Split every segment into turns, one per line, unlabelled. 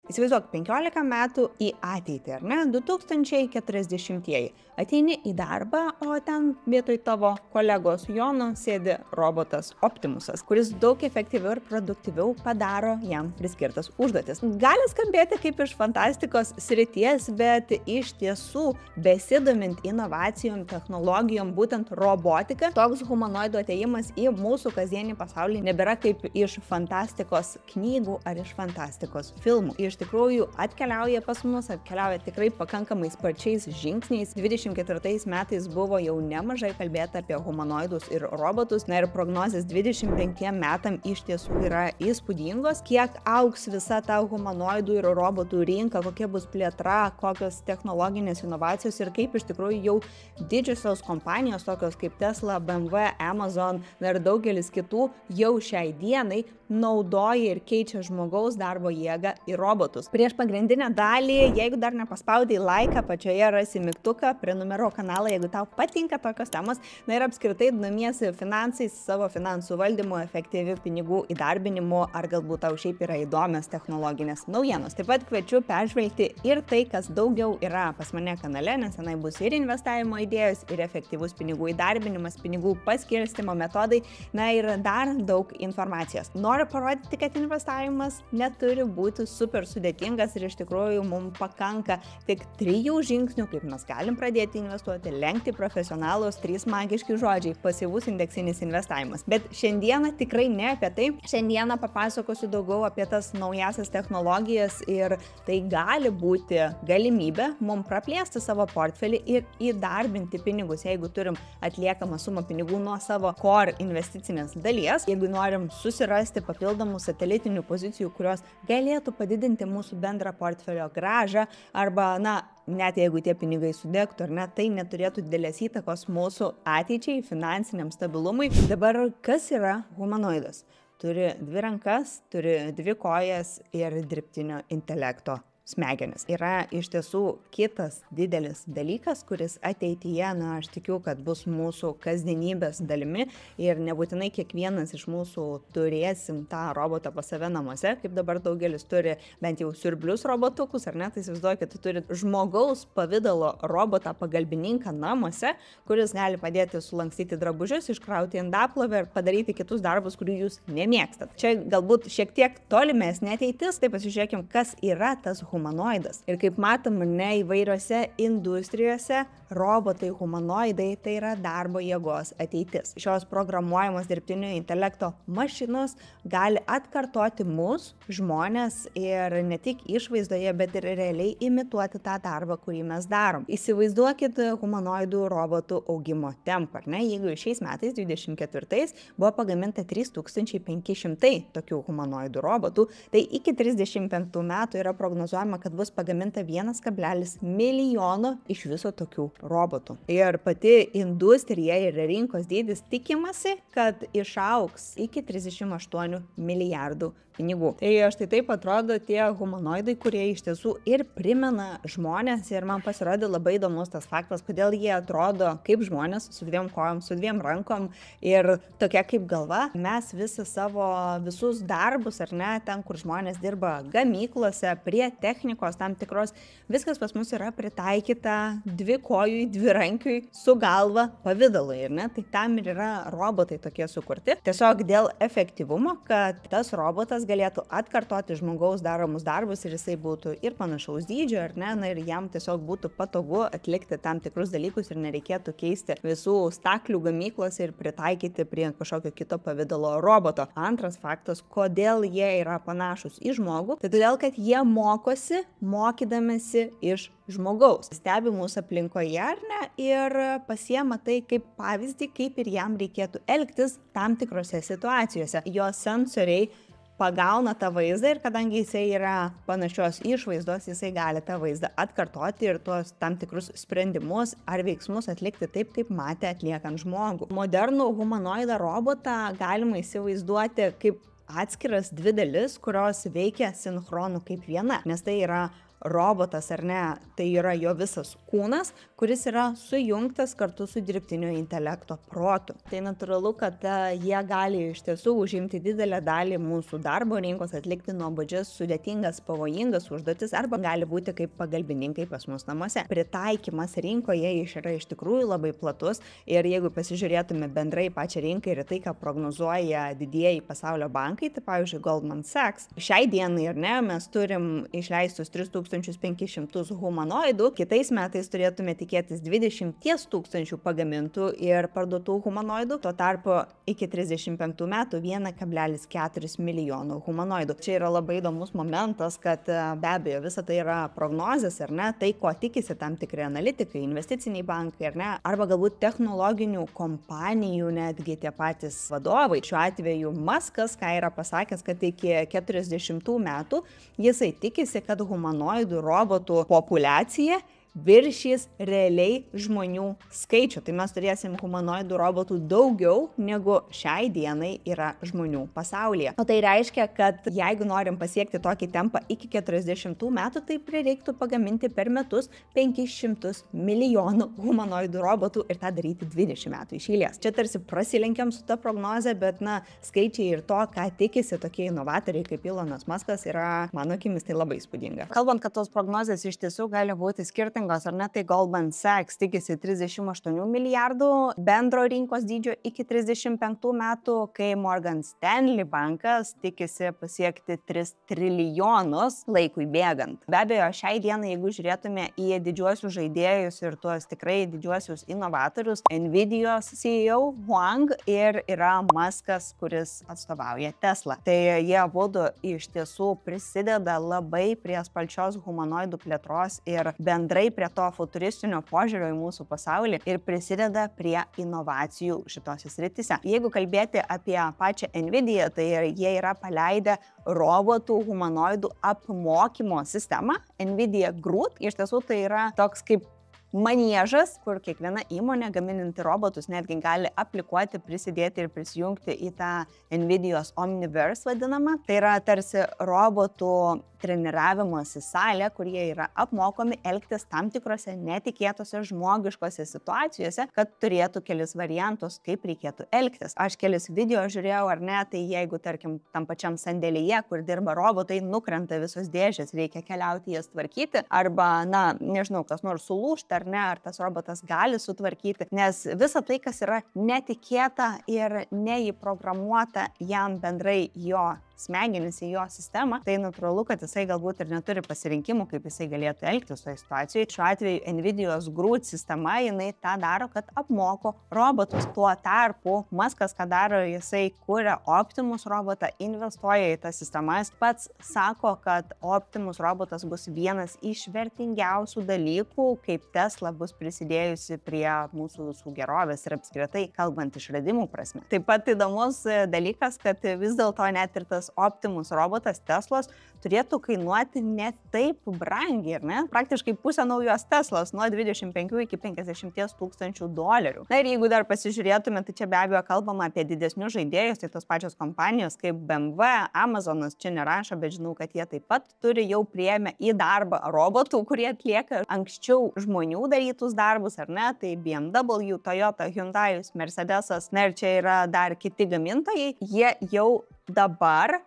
Įsivaizduok, 15 metų į ateitį, ar ne? 2040-ieji. Ateini į darbą, o ten vietoj tavo kolegos Jono sėdi robotas Optimusas, kuris daug efektyviau ir produktyviau padaro jam priskirtas užduotis. Gali skambėti kaip iš fantastikos srities, bet iš tiesų, besidomint inovacijom, technologijom, būtent robotika, toks humanoidų atėjimas į mūsų kasdienį pasaulį nebėra kaip iš fantastikos knygų ar iš fantastikos filmų. Iš tikrųjų atkeliauja pas mus, atkeliauja tikrai pakankamai sparčiais žingsniais. 24 metais buvo jau nemažai kalbėta apie humanoidus ir robotus, na ir prognozės 25 metam iš tiesų yra įspūdingos, kiek augs visa ta humanoidų ir robotų rinka, kokia bus plėtra, kokios technologinės inovacijos ir kaip iš tikrųjų jau didžiosios kompanijos, tokios kaip Tesla, BMW, Amazon, na ir daugelis kitų jau šiai dienai naudoja ir keičia žmogaus darbo jėgą į robotus. Prieš pagrindinę dalį, jeigu dar nepaspaudai laiką, apačioje rasi mygtuką, prenumeruok kanalą, jeigu tau patinka tokios temos, na ir apskritai domiesi finansais, savo finansų valdymu, efektyviu pinigų įdarbinimu, ar galbūt tau šiaip yra įdomios technologinės naujienos. Taip pat kviečiu peržvelgti ir tai, kas daugiau yra pas mane kanale, nes tenai bus ir investavimo idėjos, ir efektyvus pinigų įdarbinimas, pinigų paskirstimo metodai, na ir dar daug informacijos. Noriu parodyti, kad investavimas neturi būti super sudėtingas ir iš tikrųjų mums pakanka tik 3 žingsnių, kaip mes galim pradėti investuoti, lenkti profesionalus, 3 magiški žodžiai - pasyvus indeksinis investavimas. Bet šiandieną tikrai ne apie tai. Šiandieną papasakosiu daugiau apie tas naujasias technologijas ir tai gali būti galimybė mums praplėsti savo portfelį ir įdarbinti pinigus, jeigu turim atliekamą sumą pinigų nuo savo core investicinės dalies, jeigu norim susirasti papildomų satelitinių pozicijų, kurios galėtų padidinti mūsų bendrą portfelio grąžą arba, na, net jeigu tie pinigai sudegtų ar ne, tai neturėtų didelės įtakos mūsų ateičiai, finansiniam stabilumui. Dabar kas yra humanoidas? Turi 2 rankas, turi 2 kojas ir dirbtinio intelekto smegenis. Yra iš tiesų kitas didelis dalykas, kuris ateityje, na, aš tikiu, kad bus mūsų kasdienybės dalimi ir nebūtinai kiekvienas iš mūsų turėsim tą robotą pas save namuose, kaip dabar daugelis turi bent jau siurblius robotukus, ar ne, tai įsivaizduokit, tu turit žmogaus pavidalo robotą pagalbininką namuose, kuris gali padėti sulankstyti drabužius, iškrauti indaplovę ir padaryti kitus darbus, kurių jūs nemėgstat. Čia galbūt šiek tiek tolimesnė ateitis, tai pasižiūrėkim, kas yra tas humanoidas. Ir kaip matom, ne įvairiose industrijose robotai, humanoidai tai yra darbo jėgos ateitis. Šios programuojamos dirbtinio intelekto mašinos gali atkartoti mus, žmonės, ir ne tik išvaizdoje, bet ir realiai imituoti tą darbą, kurį mes darom. Įsivaizduokit humanoidų robotų augimo tempą, ar ne? Jeigu šiais metais, 24, buvo pagaminta 3500 tokių humanoidų robotų, tai iki 35 metų yra prognozuojama, kad bus pagaminta 1,1 milijono iš viso tokių robotų. Ir pati industrija ir rinkos dydis tikimasi, kad išaugs iki 38 milijardų pinigų. Tai štai taip atrodo tie humanoidai, kurie iš tiesų ir primena žmonės, ir man pasirodė labai įdomus tas faktas, kodėl jie atrodo kaip žmonės su 2 kojom, su 2 rankom ir tokia kaip galva. Mes visus darbus, ar ne, ten, kur žmonės dirba gamyklose, prie technikos tam tikros, viskas pas mus yra pritaikyta 2 kojų, 2 rankiui su galva pavidalui, ir ne, tai tam ir yra robotai tokie sukurti. Tiesiog dėl efektyvumo, kad tas robotas galėtų atkartoti žmogaus daromus darbus ir jisai būtų ir panašaus dydžio, ar ne, na ir jam tiesiog būtų patogu atlikti tam tikrus dalykus ir nereikėtų keisti visų staklių gamyklos ir pritaikyti prie kažkokio kito pavidalo roboto. Antras faktas, kodėl jie yra panašus į žmogų, tai todėl, kad jie mokosi, mokydamėsi iš žmogaus. Stebi mūsų aplinkoje, ar ne, ir pasiema tai kaip pavyzdį, kaip ir jam reikėtų elgtis tam tikrose situacijose. Jo sensoriai pagauna tą vaizdą ir kadangi jisai yra panašios išvaizdos, jisai gali tą vaizdą atkartoti ir tuos tam tikrus sprendimus ar veiksmus atlikti taip, kaip matė atliekant žmogų. Modernų humanoidą robotą galima įsivaizduoti kaip atskiras 2 dalis, kurios veikia sinchronų kaip viena, nes tai yra robotas ar ne, tai yra jo visas kūnas, kuris yra sujungtas kartu su dirbtinio intelekto protu. Tai natūralu, kad jie gali iš tiesų užimti didelę dalį mūsų darbo rinkos, atlikti nuobodžias, sudėtingas, pavojingas užduotis arba gali būti kaip pagalbininkai pas mus namuose. Pritaikymas rinkoje yra iš tikrųjų labai platus ir jeigu pasižiūrėtume bendrai pačią rinką ir tai, ką prognozuoja didieji pasaulio bankai, tai pavyzdžiui Goldman Sachs, šiai dienai ar ne, mes turim išleistus 3500 humanoidų, kitais metais turėtume tikėtis 20 000 pagamintų ir parduotų humanoidų, tuo tarpu iki 35 metų 1,4 milijono humanoidų. Čia yra labai įdomus momentas, kad be abejo visa tai yra prognozės, ar ne, tai ko tikisi tam tikri analitikai, investiciniai bankai, ar ne, arba galbūt technologinių kompanijų netgi tie patys vadovai. Šiuo atveju Muskas, ką yra pasakęs, kad iki 40 metų jisai tikisi, kad humanoidų robotų populiacija viršys realiai žmonių skaičių. Tai mes turėsim humanoidų robotų daugiau negu šiai dienai yra žmonių pasaulyje. O tai reiškia, kad jeigu norim pasiekti tokį tempą iki 40 metų, tai prireiktų pagaminti per metus 500 milijonų humanoidų robotų ir tą daryti 20 metų iš eilės. Čia tarsi prasilenkiam su ta prognoze, bet skaičiai ir to, ką tikisi tokie inovatoriai kaip Elonas Muskas, yra, mano akimis, tai labai įspūdinga. Kalbant, kad tos prognozės iš tiesų gali būti skirtingos, ar ne, tai Goldman Sachs tikisi 38 milijardų bendro rinkos dydžio iki 35 metų, kai Morgan Stanley bankas tikisi pasiekti 3 trilijonus laikui bėgant. Be abejo, šiai dienai, jeigu žiūrėtume į didžiuosius žaidėjus ir tuos tikrai didžiuosius inovatorius, Nvidios CEO Huang ir yra Muskas, kuris atstovauja Tesla. Tai jie abudu iš tiesų prisideda labai prie sparčios humanoidų plėtros ir bendrai prie to futuristinio požiūrio į mūsų pasaulį ir prisideda prie inovacijų šitose srityse. Jeigu kalbėti apie pačią Nvidia, tai jie yra paleidę robotų humanoidų apmokymo sistemą Nvidia Groot. Iš tiesų tai yra toks kaip maniežas, kur kiekviena įmonė gaminanti robotus netgi gali aplikuoti, prisidėti ir prisijungti į tą Nvidios Omniverse vadinamą. Tai yra tarsi robotų treniravimosi salė, kur jie yra apmokomi elgtis tam tikrose netikėtose žmogiškose situacijose, kad turėtų kelis variantus, kaip reikėtų elgtis. Aš kelis video žiūrėjau, ar ne, tai jeigu, tarkim, tam pačiam sandėlyje, kur dirba robotai, nukrenta visos dėžės, reikia keliauti jas tvarkyti, arba, nežinau, kas nors sulūžta, ar ne, ar tas robotas gali sutvarkyti, nes visa tai, kas yra netikėta ir neįprogramuota jam bendrai jo smegenis į jo sistemą, tai natūralu, kad jisai galbūt ir neturi pasirinkimų, kaip jisai galėtų elgtis toje situacijoje. Šiuo atveju Nvidios Groot sistema, jinai tą daro, kad apmoko robotus. Tuo tarpu Muskas, ką daro, jisai kuria Optimus robotą, investuoja į tas sistemas. Pats sako, kad Optimus robotas bus vienas iš vertingiausių dalykų, kaip Tesla bus prisidėjusi prie mūsų visų gerovės ir apskritai kalbant išradimų prasme. Taip pat įdomus dalykas, kad vis dėlto net ir tas Optimus robotas Teslos turėtų kainuoti ne taip brangiai, ar ne? Praktiškai pusę naujos Teslos, nuo 25 iki 50 tūkstančių dolerių. Na ir jeigu dar pasižiūrėtume, tai čia be abejo kalbama apie didesnius žaidėjus, tai tos pačios kompanijos kaip BMW, Amazonas čia nerašo, bet žinau, kad jie taip pat turi jau priėmę į darbą robotų, kurie atlieka anksčiau žmonių darytus darbus, ar ne? Tai BMW, Toyota, Hyundai, Mercedesas, na ir čia yra dar kiti gamintojai, jie jau dabar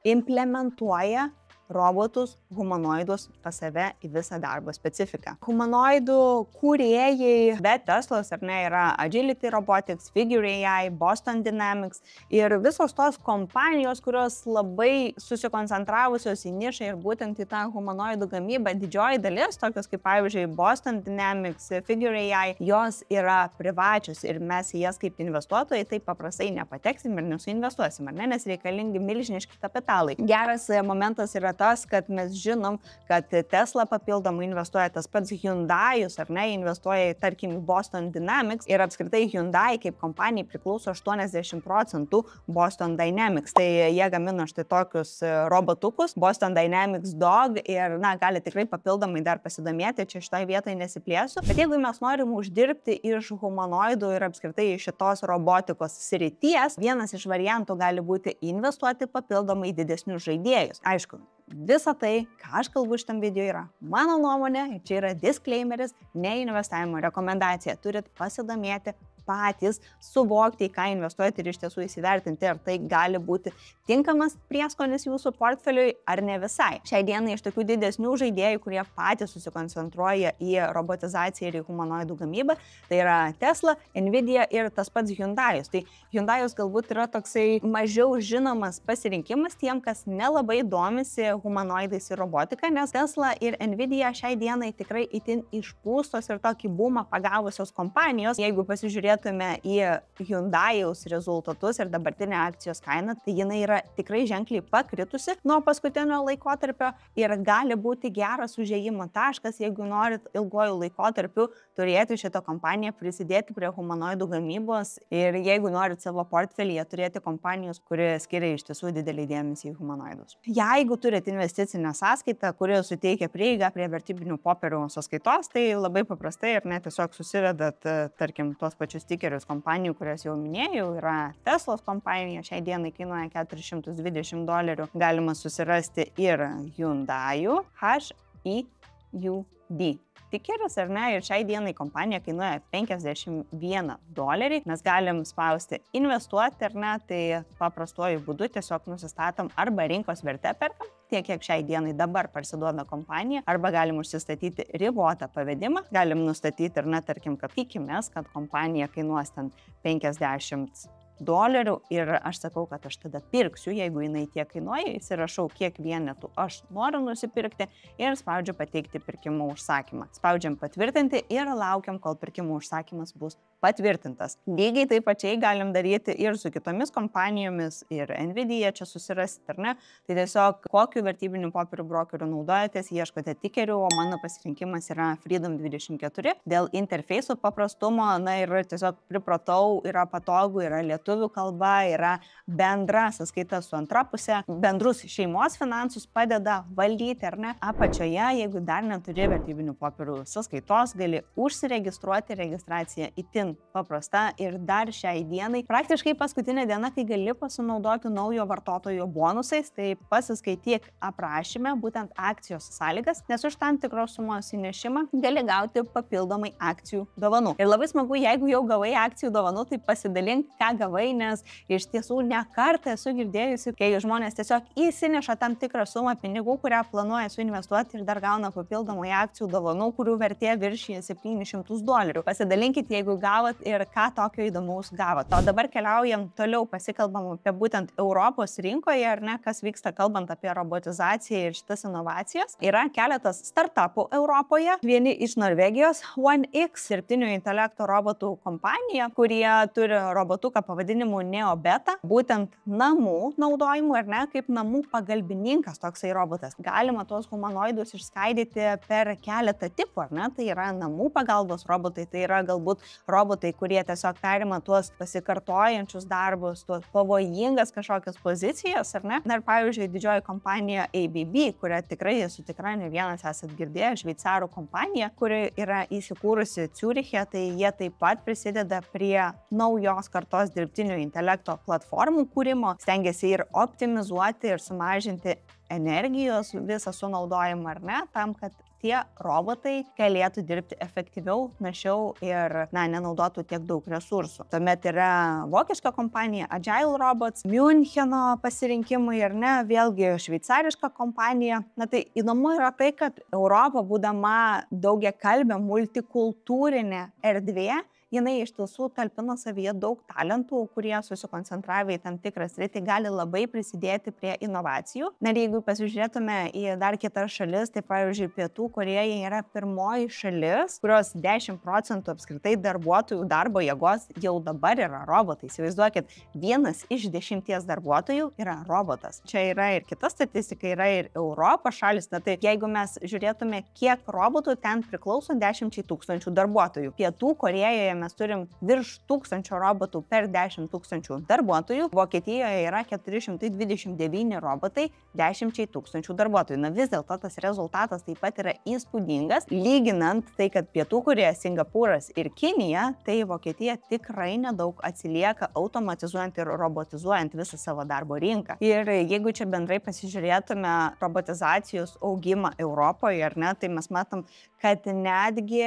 implementuoja robotus, humanoidus pas save į visą darbo specifiką. Humanoidų kūrėjai be Teslos, ar ne, yra Agility Robotics, Figure AI, Boston Dynamics ir visos tos kompanijos, kurios labai susikoncentravusios į nišą ir būtent į tą humanoidų gamybą. Didžioji dalis, tokios kaip pavyzdžiui Boston Dynamics, Figure AI, jos yra privačios ir mes į jas kaip investuotojai taip paprastai nepateksim ir nesuinvestuosim, ar ne, nes reikalingi milžiniški kapitalai. Geras momentas yra tas, kad mes žinom, kad Tesla papildomai investuoja, tas pats Hyundai'us, ar ne, investuoja, tarkim, Boston Dynamics ir apskritai Hyundai kaip kompanijai priklauso 80% Boston Dynamics. Tai jie gamina štai tokius robotukus, Boston Dynamics Dog ir, gali tikrai papildomai dar pasidomėti, čia šitoje vietoje nesiplėsiu. Bet jeigu mes norim uždirbti iš humanoidų ir apskritai iš šitos robotikos srities, vienas iš variantų gali būti investuoti papildomai į didesnius žaidėjus. Aišku, Visa tai, ką aš kalbu šitam video, yra mano nuomonė, čia yra disclaimeris, ne investavimo rekomendacija. Turit pasidomėti patys, suvokti, į ką investuojate ir iš tiesų įsivertinti, ar tai gali būti tinkamas prieskonis jūsų portfeliui ar ne visai. Šiai dienai iš tokių didesnių žaidėjų, kurie patys susikoncentruoja į robotizaciją ir į humanoidų gamybą, tai yra Tesla, Nvidia ir tas pats Hyundai'us. Tai Hyundai'us galbūt yra toksai mažiau žinomas pasirinkimas tiem, kas nelabai domisi humanoidais ir robotika, nes Tesla ir Nvidia šiai dienai tikrai itin išpūstos ir tokį boomą pagavusios kompanijos. Jeigu pasižiūrėtume į Hyundai'us rezultatus ir dabartinę akcijos kainą, tai jinai yra tikrai ženkliai pakritusi nuo paskutinio laikotarpio ir gali būti geras užėjimo taškas, jeigu norit ilguoju laikotarpiu turėti šitą kompaniją, prisidėti prie humanoidų gamybos ir jeigu norit savo portfelyje turėti kompanijos, kurie skiria iš tiesų didelį dėmesį į humanoidus. Jeigu turit investicinę sąskaitą, kuri suteikia prieigą prie vertybinių popierių sąskaitos, tai labai paprastai ir net tiesiog susivedat, tarkim, tuos pačius stikerius kompanijų, kurias jau minėjau, yra Teslos kompanija, šiai dienai kainuoja $420, galima susirasti ir Hyundai'ų, HYUD. Tikeris ar ne, ir šiai dienai kompanija kainuoja $51. Mes galim spausti investuoti ar ne, tai paprastuoju būdu tiesiog nusistatom arba rinkos verte perkam, tiek kiek šiai dienai dabar parsiduoda kompanija, arba galim užsistatyti ribotą pavedimą, galim nustatyti ir, na, tarkim, kad tikimės, kad kompanija kainuos ten $50 ir aš sakau, kad aš tada pirksiu, jeigu jinai tiek kainuoja, įsirašau, kiek vienetų aš noriu nusipirkti ir spaudžiu pateikti pirkimo užsakymą. Spaudžiam patvirtinti ir laukiam, kol pirkimo užsakymas bus patvirtintas. Lygiai taip pačiai galim daryti ir su kitomis kompanijomis, ir Nvidia čia susirasit, ar ne? Tai tiesiog kokiu vertybinių popierių brokerių naudojatės, ieškote tikerių, o mano pasirinkimas yra Freedom24. Dėl interfeisų paprastumo, na ir tiesiog pripratau, yra patogu, yra lietuvių kalba, yra bendra sąskaita su antra pusė, bendrus šeimos finansus padeda valdyti, ar ne? Apačioje, jeigu dar neturi vertybinių popierių sąskaitos, gali užsiregistruoti, registracija itin paprasta ir dar šiai dienai praktiškai paskutinė diena, kai gali pasinaudoti naujo vartotojo bonusais, tai pasiskaityk aprašyme būtent akcijos sąlygas, nes už tam tikros sumos įnešimą gali gauti papildomai akcijų dovanų. Ir labai smagu, jeigu jau gavai akcijų dovanų, tai pasidalink, ką gavai, nes iš tiesų ne kartą esu girdėjusi, kai žmonės tiesiog įsineša tam tikrą sumą pinigų, kurią planuoja suinvestuoti ir dar gauna papildomai akcijų dovanų, kurių vertė viršyja $700. Pasidalinkit, jeigu gavot ir ką tokio įdomaus gavot. O dabar keliaujam toliau, pasikalbam apie būtent Europos rinkoje, ar ne, kas vyksta kalbant apie robotizaciją ir šitas inovacijas. Yra keletas startupų Europoje, vieni iš Norvegijos, OneX, dirbtinio intelekto robotų kompanija, kurie turi robotuką pavadinimu NeoBeta, būtent namų naudojimu, ar ne, kaip namų pagalbininkas toksai robotas. Galima tuos humanoidus išskaidyti per keletą tipų, ar ne, tai yra namų pagalbos robotai, tai yra galbūt robotai, kurie tiesiog perima tuos pasikartojančius darbus, tuos pavojingas kažkokias pozicijas, ar ne? Na ir pavyzdžiui, didžioji kompanija ABB, kurią tikrai esu tikra, ne vienas esat girdėję, šveicarų kompanija, kuri yra įsikūrusi Ciuriche, tai jie taip pat prisideda prie naujos kartos dirbtinio intelekto platformų kūrimo, stengiasi ir optimizuoti ir sumažinti energijos visą sunaudojimą, ar ne, tam, kad tie robotai galėtų dirbti efektyviau, našiau ir, na, nenaudotų tiek daug resursų. Tuomet yra vokiška kompanija Agile Robots, Müncheno pasirinkimai, ar ne, vėlgi šveicariška kompanija. Na tai įdomu yra tai, kad Europa, būdama daugiakalbė multikultūrinė erdvė, jinai iš tiesų talpina savyje daug talentų, kurie susikoncentravę į tam tikrą sritį gali labai prisidėti prie inovacijų. Na ir jeigu pasižiūrėtume į dar kitas šalis, tai pavyzdžiui, Pietų Korėja yra pirmoji šalis, kurios 10% apskritai darbuotojų darbo jėgos jau dabar yra robotai. Įsivaizduokit, 1 iš 10 darbuotojų yra robotas. Čia yra ir kita statistika, yra ir Europos šalis. Na tai jeigu mes žiūrėtume, kiek robotų ten priklauso 10 000 darbuotojų. Pietų Korėjoje mes turim virš 1000 robotų per 10 000 darbuotojų. Vokietijoje yra 429 robotai 10 000 darbuotojų. Na vis dėlto tas rezultatas taip pat yra įspūdingas. Lyginant tai, kad Pietų Korėja, Singapūras ir Kinija, tai Vokietija tikrai nedaug atsilieka automatizuojant ir robotizuojant visą savo darbo rinką. Ir jeigu čia bendrai pasižiūrėtume robotizacijos augimą Europoje, ar ne, tai mes matom, kad netgi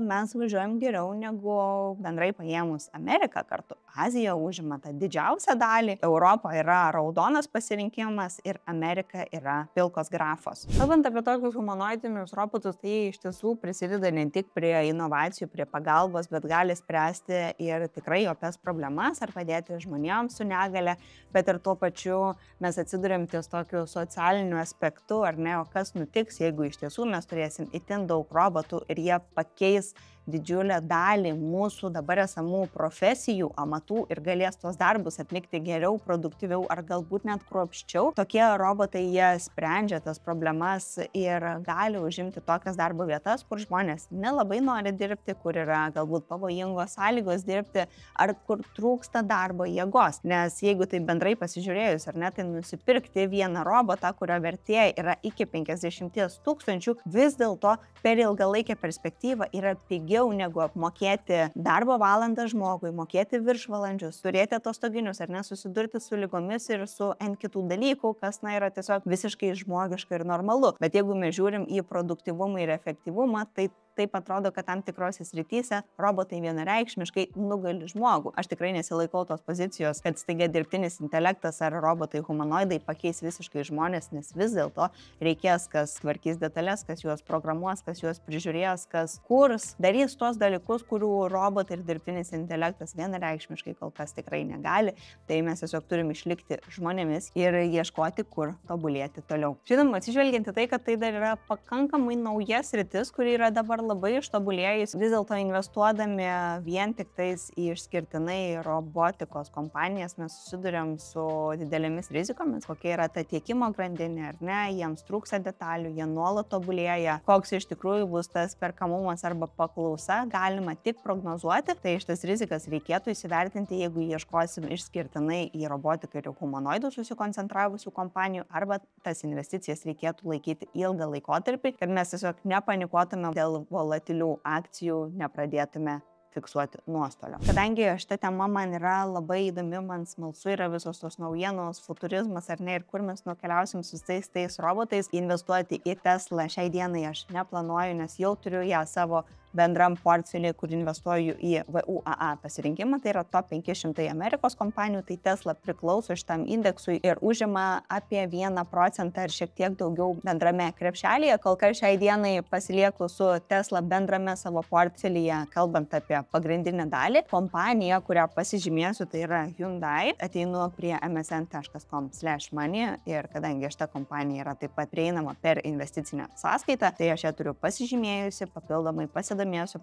mes važiuojam geriau negu bendrai paėmus Ameriką kartu. Azija užima tą didžiausią dalį, Europa yra raudonas pasirinkimas ir Amerika yra pilkos grafos. Kalbant apie tokius humanoidinius robotus, tai iš tiesų prisideda ne tik prie inovacijų, prie pagalbos, bet gali spręsti ir tikrai opes problemas ar padėti žmonėms su negale, bet ir tuo pačiu mes atsiduriam ties tokiu socialiniu aspektu, ar ne, o kas nutiks, jeigu iš tiesų mes turėsim itin daug robotų ir jie pakeis didžiulę dalį mūsų dabar esamų profesijų, amatų ir galės tos darbus atlikti geriau, produktyviau ar galbūt net kruopščiau. Tokie robotai, jie sprendžia tas problemas ir gali užimti tokias darbo vietas, kur žmonės nelabai nori dirbti, kur yra galbūt pavojingos sąlygos dirbti ar kur trūksta darbo jėgos. Nes jeigu tai bendrai pasižiūrėjus, ar ne, tai nusipirkti vieną robotą, kurio vertė yra iki 50 000, vis dėlto per ilgalaikę perspektyvą yra pigiau negu apmokėti darbo valandą žmogui, mokėti viršvalandžius, turėti atostoginius ar nesusidurti su lygomis ir su N kitų dalykų, kas yra tiesiog visiškai žmogiška ir normalu. Bet jeigu mes žiūrim į produktyvumą ir efektyvumą, tai taip atrodo, kad tam tikrose srityse robotai vienareikšmiškai nugali žmogų. Aš tikrai nesilaikau tos pozicijos, kad staiga dirbtinis intelektas ar robotai humanoidai pakeis visiškai žmonės, nes vis dėlto reikės, kas tvarkys detalės, kas juos programuos, kas juos prižiūrės, kas kurs, darys tos dalykus, kurių robotai ir dirbtinis intelektas vienareikšmiškai kol kas tikrai negali. Tai mes tiesiog turim išlikti žmonėmis ir ieškoti, kur tobulėti toliau. Žinoma, atsižvelgiant į tai, kad tai dar yra pakankamai nauja sritis, kuri yra dabar labai ištobulėjus, vis dėlto investuodami vien tik tais į išskirtinai robotikos kompanijas mes susiduriam su didelėmis rizikomis, kokia yra ta tiekimo grandinė, ar ne, jiems trūksta detalių, jie nuolat tobulėja, koks iš tikrųjų bus tas perkamumas arba paklausa, galima tik prognozuoti, tai šitas rizikas reikėtų įsivertinti, jeigu ieškosim išskirtinai į robotiką ir humanoidų susikoncentravusių kompanijų, arba tas investicijas reikėtų laikyti ilgą laikotarpį, kad mes tiesiog nepanikuotume dėl volatilių akcijų, nepradėtume fiksuoti nuostolio. Kadangi šita tema man yra labai įdomi, man smalsu yra visos tos naujienos, futurizmas ar ne, ir kur mes nukeliausim su tais robotais, investuoti į Tesla šiai dienai aš neplanuoju, nes jau turiu ją savo bendram portfelį, kur investuoju į VUAA pasirinkimą, tai yra top 500 Amerikos kompanijų, tai Tesla priklauso šitam indeksui ir užima apie 1% ar šiek tiek daugiau bendrame krepšelėje. Kol kas šiai dienai pasilieku su Tesla bendrame savo portfelyje, kalbant apie pagrindinę dalį. Kompanija, kurią pasižymėsiu, tai yra Hyundai. Ateinu prie msn.com/money ir kadangi šita kompanija yra taip pat prieinama per investicinę sąskaitą, tai aš ją turiu pasižymėjusi, papildomai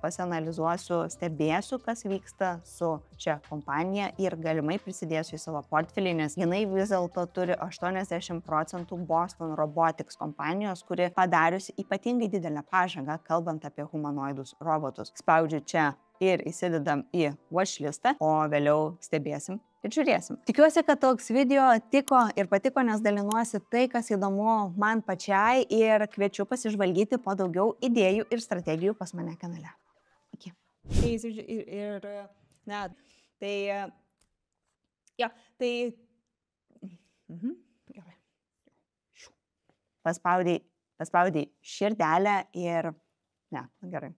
pasianalizuosiu, stebėsiu, kas vyksta su šia kompanija ir galimai prisidėsiu į savo portfelį, nes jinai vis dėlto turi 80% Boston Robotics kompanijos, kuri padariusi ypatingai didelę pažangą, kalbant apie humanoidus robotus. Spaudžiu čia ir įsidedam į watchlistą, o vėliau stebėsim ir žiūrėsim. Tikiuosi, kad toks video tiko ir patiko, nes dalinuosi tai, kas įdomu man pačiai ir kviečiu pasižvalgyti po daugiau idėjų ir strategijų pas mane kanale. Iki. Paspaudai širdelę ir... Ne, gerai.